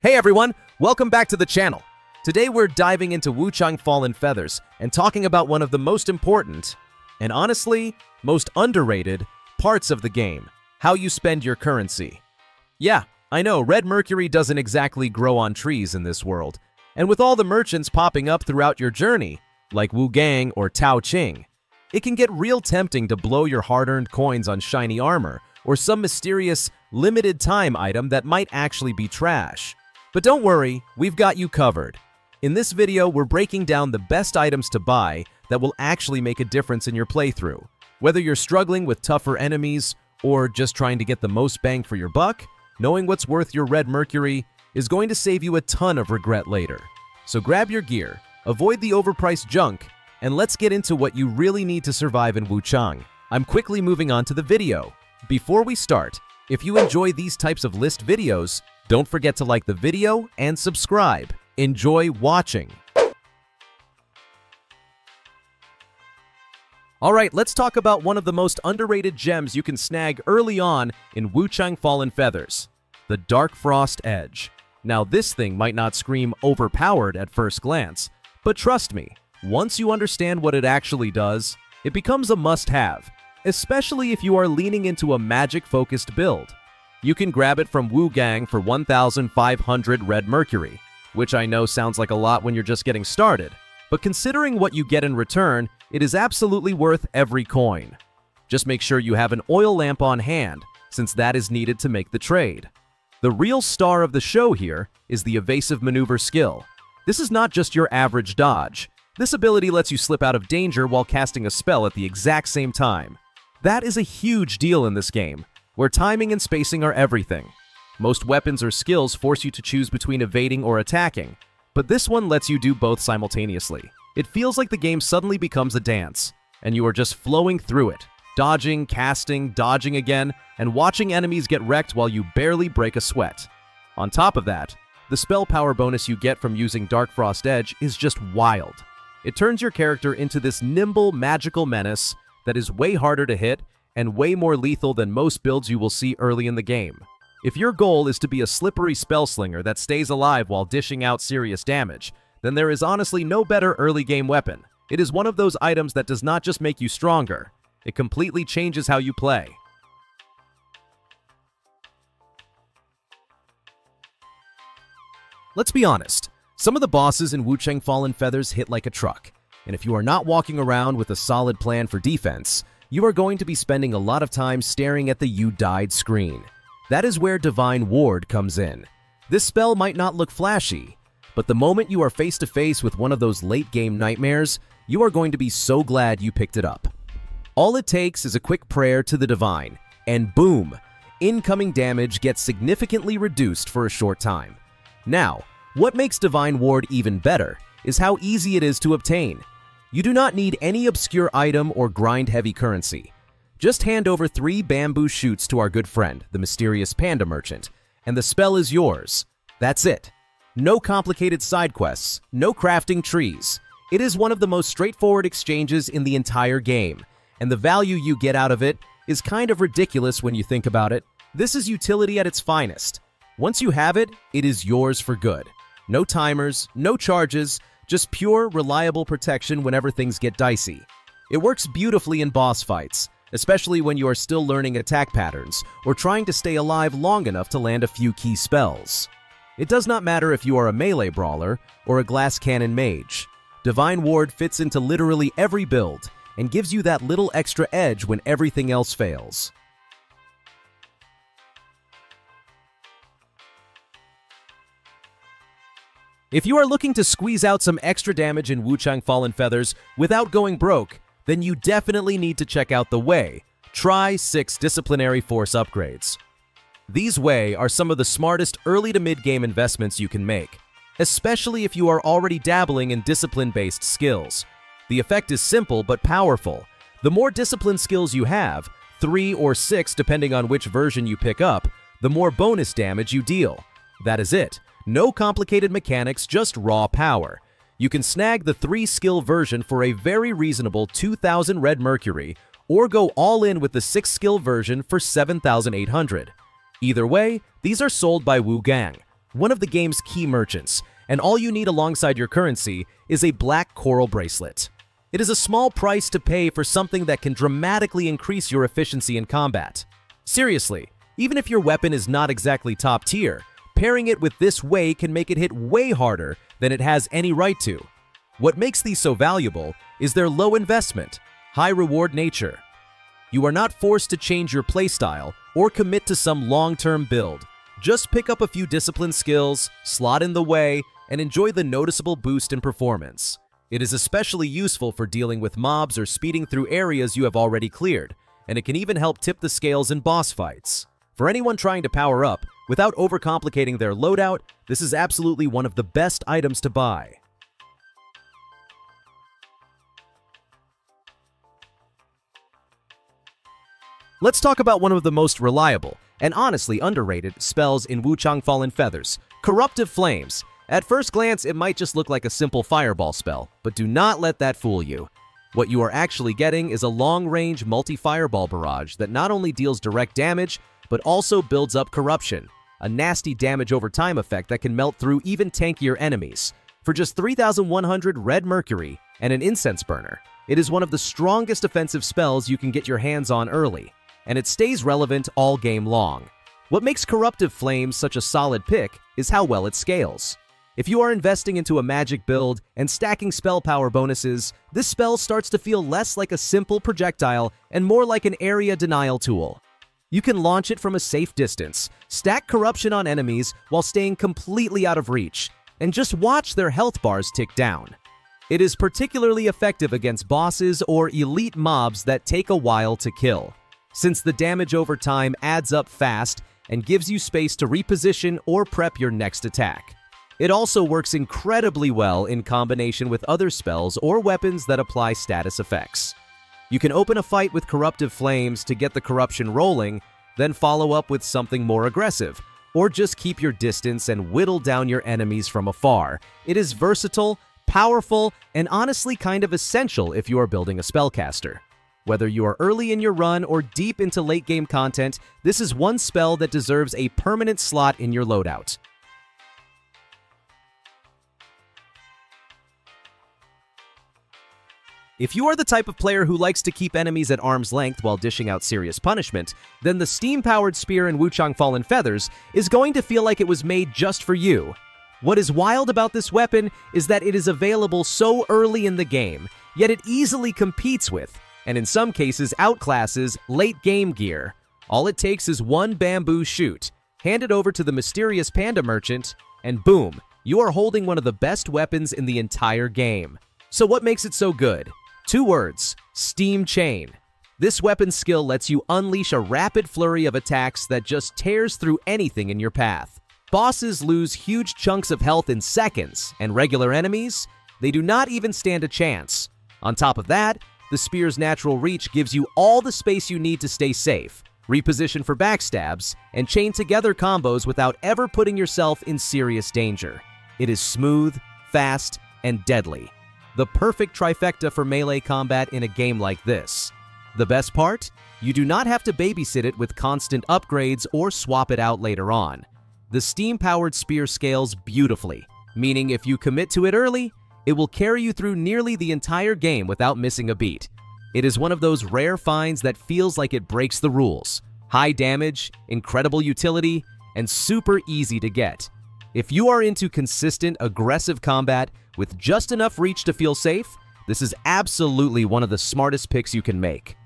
Hey everyone, welcome back to the channel. Today we're diving into Wuchang Fallen Feathers and talking about one of the most important, and honestly, most underrated, parts of the game, how you spend your currency. Yeah, I know, red mercury doesn't exactly grow on trees in this world, and with all the merchants popping up throughout your journey, like Wuchang or Tao Ching, it can get real tempting to blow your hard-earned coins on shiny armor or some mysterious, limited-time item that might actually be trash. But don't worry, we've got you covered. In this video, we're breaking down the best items to buy that will actually make a difference in your playthrough. Whether you're struggling with tougher enemies or just trying to get the most bang for your buck, knowing what's worth your red mercury is going to save you a ton of regret later. So grab your gear, avoid the overpriced junk, and let's get into what you really need to survive in Wuchang. I'm quickly moving on to the video. Before we start, if you enjoy these types of list videos, don't forget to like the video and subscribe. Enjoy watching. Alright, let's talk about one of the most underrated gems you can snag early on in Wuchang Fallen Feathers, the Dark Frost Edge. Now this thing might not scream overpowered at first glance, but trust me, once you understand what it actually does, it becomes a must-have, especially if you are leaning into a magic-focused build. You can grab it from Wuchang for 1,500 red mercury, which I know sounds like a lot when you're just getting started, but considering what you get in return, it is absolutely worth every coin. Just make sure you have an oil lamp on hand, since that is needed to make the trade. The real star of the show here is the evasive maneuver skill. This is not just your average dodge. This ability lets you slip out of danger while casting a spell at the exact same time. That is a huge deal in this game, where timing and spacing are everything. Most weapons or skills force you to choose between evading or attacking, but this one lets you do both simultaneously. It feels like the game suddenly becomes a dance, and you are just flowing through it, dodging, casting, dodging again, and watching enemies get wrecked while you barely break a sweat. On top of that, the spell power bonus you get from using Dark Frost Edge is just wild. It turns your character into this nimble, magical menace that is way harder to hit and way more lethal than most builds you will see early in the game. If your goal is to be a slippery spellslinger that stays alive while dishing out serious damage, then there is honestly no better early game weapon. It is one of those items that does not just make you stronger, it completely changes how you play. Let's be honest, some of the bosses in Wuchang Fallen Feathers hit like a truck, and if you are not walking around with a solid plan for defense, you are going to be spending a lot of time staring at the "you died" screen. That is where Divine Ward comes in. This spell might not look flashy, but the moment you are face to face with one of those late-game nightmares, you are going to be so glad you picked it up. All it takes is a quick prayer to the Divine, and boom! Incoming damage gets significantly reduced for a short time. Now, what makes Divine Ward even better is how easy it is to obtain. You do not need any obscure item or grind-heavy currency. Just hand over 3 bamboo shoots to our good friend, the mysterious panda merchant, and the spell is yours. That's it. No complicated side quests, no crafting trees. It is one of the most straightforward exchanges in the entire game, and the value you get out of it is kind of ridiculous when you think about it. This is utility at its finest. Once you have it, it is yours for good. No timers, no charges, just pure, reliable protection whenever things get dicey. It works beautifully in boss fights, especially when you are still learning attack patterns or trying to stay alive long enough to land a few key spells. It does not matter if you are a melee brawler or a glass cannon mage. Divine Ward fits into literally every build and gives you that little extra edge when everything else fails. If you are looking to squeeze out some extra damage in Wuchang Fallen Feathers without going broke, then you definitely need to check out the Wei. Try 6 Disciplinary Force upgrades. These Wei are some of the smartest early to mid-game investments you can make, especially if you are already dabbling in discipline-based skills. The effect is simple but powerful. The more discipline skills you have, 3 or 6 depending on which version you pick up, the more bonus damage you deal. That is it. No complicated mechanics, just raw power. You can snag the 3-skill version for a very reasonable 2,000 red mercury, or go all in with the 6-skill version for 7,800. Either way, these are sold by Wuchang, one of the game's key merchants, and all you need alongside your currency is a black coral bracelet. It is a small price to pay for something that can dramatically increase your efficiency in combat. Seriously, even if your weapon is not exactly top tier, pairing it with this way can make it hit way harder than it has any right to. What makes these so valuable is their low investment, high reward nature. You are not forced to change your playstyle or commit to some long-term build. Just pick up a few discipline skills, slot in the way, and enjoy the noticeable boost in performance. It is especially useful for dealing with mobs or speeding through areas you have already cleared, and it can even help tip the scales in boss fights. For anyone trying to power up without overcomplicating their loadout, this is absolutely one of the best items to buy. Let's talk about one of the most reliable and honestly underrated spells in Wuchang Fallen Feathers, Corruptive Flames. At first glance, it might just look like a simple fireball spell, but do not let that fool you. What you are actually getting is a long-range multi-fireball barrage that not only deals direct damage, but also builds up corruption, a nasty damage over time effect that can melt through even tankier enemies. For just 3,100 red mercury and an incense burner, it is one of the strongest offensive spells you can get your hands on early, and it stays relevant all game long. What makes Corruptive Flames such a solid pick is how well it scales. If you are investing into a magic build and stacking spell power bonuses, this spell starts to feel less like a simple projectile and more like an area denial tool. You can launch it from a safe distance, stack corruption on enemies while staying completely out of reach, and just watch their health bars tick down. It is particularly effective against bosses or elite mobs that take a while to kill, since the damage over time adds up fast and gives you space to reposition or prep your next attack. It also works incredibly well in combination with other spells or weapons that apply status effects. You can open a fight with Corruptive Flames to get the corruption rolling, then follow up with something more aggressive, or just keep your distance and whittle down your enemies from afar. It is versatile, powerful, and honestly kind of essential if you are building a spellcaster. Whether you are early in your run or deep into late-game content, this is one spell that deserves a permanent slot in your loadout. If you are the type of player who likes to keep enemies at arm's length while dishing out serious punishment, then the steam-powered spear in Wuchang Fallen Feathers is going to feel like it was made just for you. What is wild about this weapon is that it is available so early in the game, yet it easily competes with, and in some cases outclasses, late-game gear. All it takes is one bamboo shoot, hand it over to the mysterious panda merchant, and boom, you are holding one of the best weapons in the entire game. So what makes it so good? 2 words: Steam Chain. This weapon skill lets you unleash a rapid flurry of attacks that just tears through anything in your path. Bosses lose huge chunks of health in seconds, and regular enemies, they do not even stand a chance. On top of that, the spear's natural reach gives you all the space you need to stay safe, reposition for backstabs, and chain together combos without ever putting yourself in serious danger. It is smooth, fast, and deadly. The perfect trifecta for melee combat in a game like this. The best part? You do not have to babysit it with constant upgrades or swap it out later on. The steam-powered spear scales beautifully, meaning if you commit to it early, it will carry you through nearly the entire game without missing a beat. It is one of those rare finds that feels like it breaks the rules. High damage, incredible utility, and super easy to get. If you are into consistent, aggressive combat with just enough reach to feel safe, this is absolutely one of the smartest picks you can make.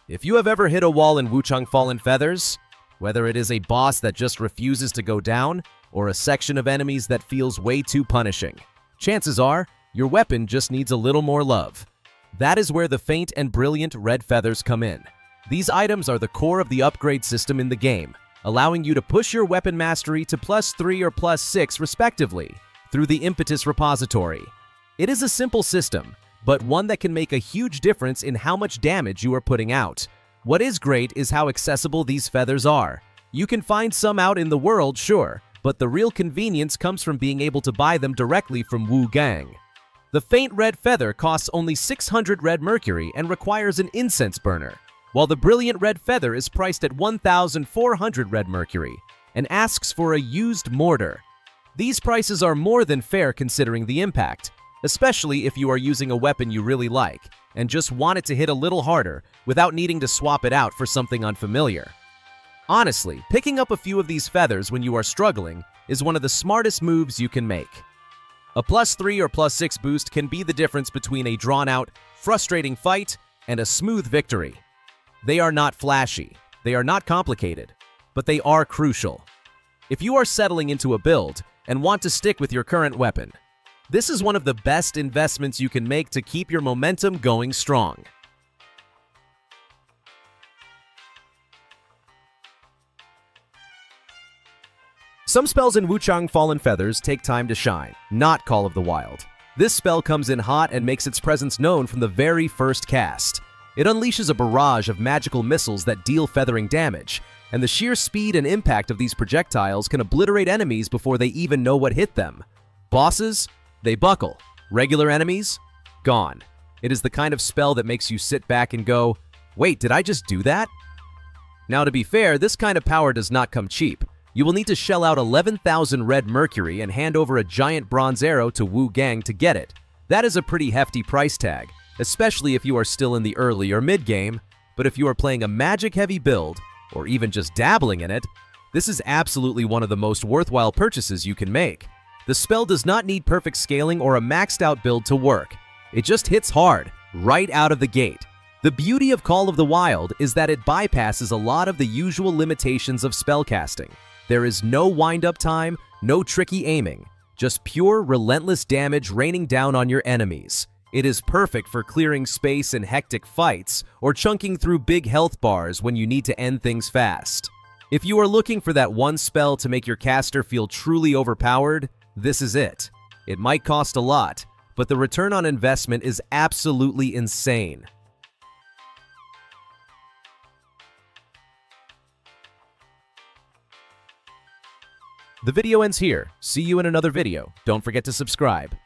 If you have ever hit a wall in Wuchang Fallen Feathers, whether it is a boss that just refuses to go down, or a section of enemies that feels way too punishing, chances are your weapon just needs a little more love. That is where the faint and brilliant red feathers come in. These items are the core of the upgrade system in the game, allowing you to push your weapon mastery to +3 or +6 respectively through the Impetus repository. It is a simple system, but one that can make a huge difference in how much damage you are putting out. What is great is how accessible these feathers are. You can find some out in the world, sure, but the real convenience comes from being able to buy them directly from Wuchang. The faint red feather costs only 600 red mercury and requires an incense burner. while the brilliant red feather is priced at 1,400 red mercury and asks for a used mortar. These prices are more than fair considering the impact, especially if you are using a weapon you really like and just want it to hit a little harder without needing to swap it out for something unfamiliar. Honestly, picking up a few of these feathers when you are struggling is one of the smartest moves you can make. A +3 or +6 boost can be the difference between a drawn-out, frustrating fight and a smooth victory. They are not flashy, they are not complicated, but they are crucial. If you are settling into a build and want to stick with your current weapon, this is one of the best investments you can make to keep your momentum going strong. Some spells in Wuchang Fallen Feathers take time to shine, not Call of the Wild. This spell comes in hot and makes its presence known from the very first cast. It unleashes a barrage of magical missiles that deal feathering damage, and the sheer speed and impact of these projectiles can obliterate enemies before they even know what hit them. Bosses? They buckle. Regular enemies? Gone. It is the kind of spell that makes you sit back and go, "Wait, did I just do that?" Now, to be fair, this kind of power does not come cheap. You will need to shell out 11,000 red mercury and hand over a giant bronze arrow to Wuchang to get it. That is a pretty hefty price tag, especially if you are still in the early or mid-game, but if you are playing a magic-heavy build, or even just dabbling in it, this is absolutely one of the most worthwhile purchases you can make. The spell does not need perfect scaling or a maxed-out build to work. It just hits hard, right out of the gate. The beauty of Call of the Wild is that it bypasses a lot of the usual limitations of spellcasting. There is no wind-up time, no tricky aiming, just pure, relentless damage raining down on your enemies. It is perfect for clearing space in hectic fights or chunking through big health bars when you need to end things fast. If you are looking for that one spell to make your caster feel truly overpowered, this is it. It might cost a lot, but the return on investment is absolutely insane. The video ends here. See you in another video. Don't forget to subscribe.